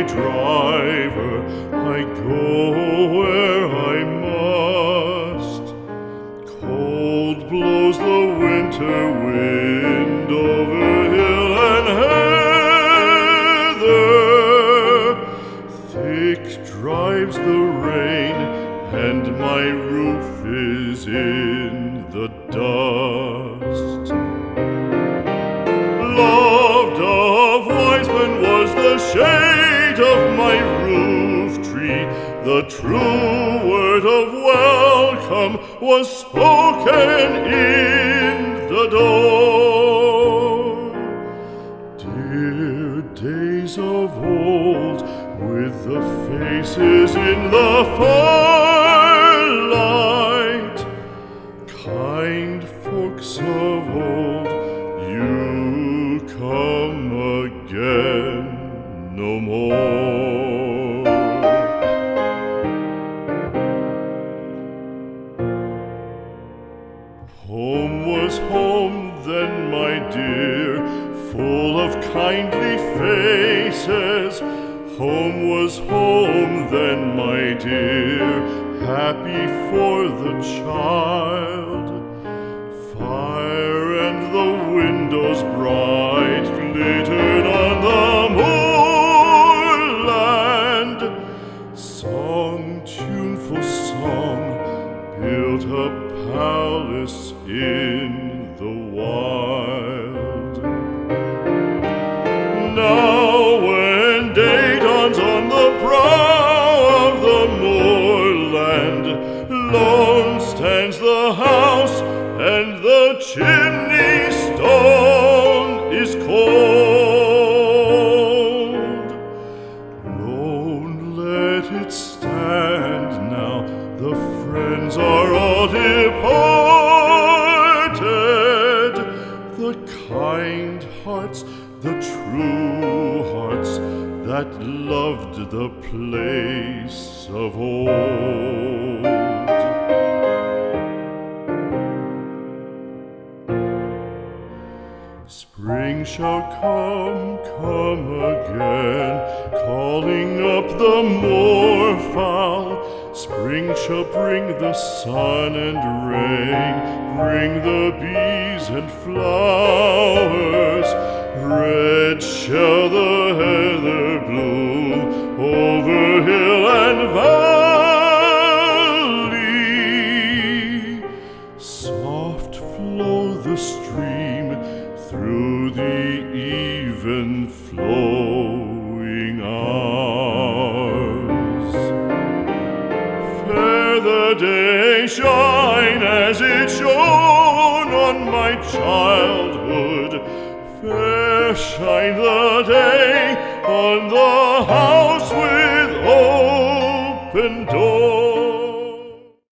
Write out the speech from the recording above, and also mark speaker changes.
Speaker 1: driver, I go where I must. Cold blows the winter wind over hill and heather. Thick drives the rain, and my roof is in the dust. Loved of wise men was the shade of my roof tree. The true word of welcome was spoken in the door. Dear days of old, with the faces in the firelight, kind folks of old, you come again no more. Home was home then, my dear, full of kindly faces. Home was home then, my dear, happy for the child. Fire and the windows bright glittered on the moorland. Song, tuneful song, built a palace in the wild. Now when day dawns on the brow of the moorland, lone stands the house, and the chimney stone is cold. Lone, let it stand now, the friends are all departed. The kind hearts, the true hearts, that loved the place of old. Spring shall come again, calling up the moorfowl. Spring shall bring the sun and rain, bring the bees and flowers. Red shall the heather bloom over hill and valley. Soft flow the stream through the even flowing hours. Fair the day shine as it shone on my childhood. Fair shine the day on the house with open door.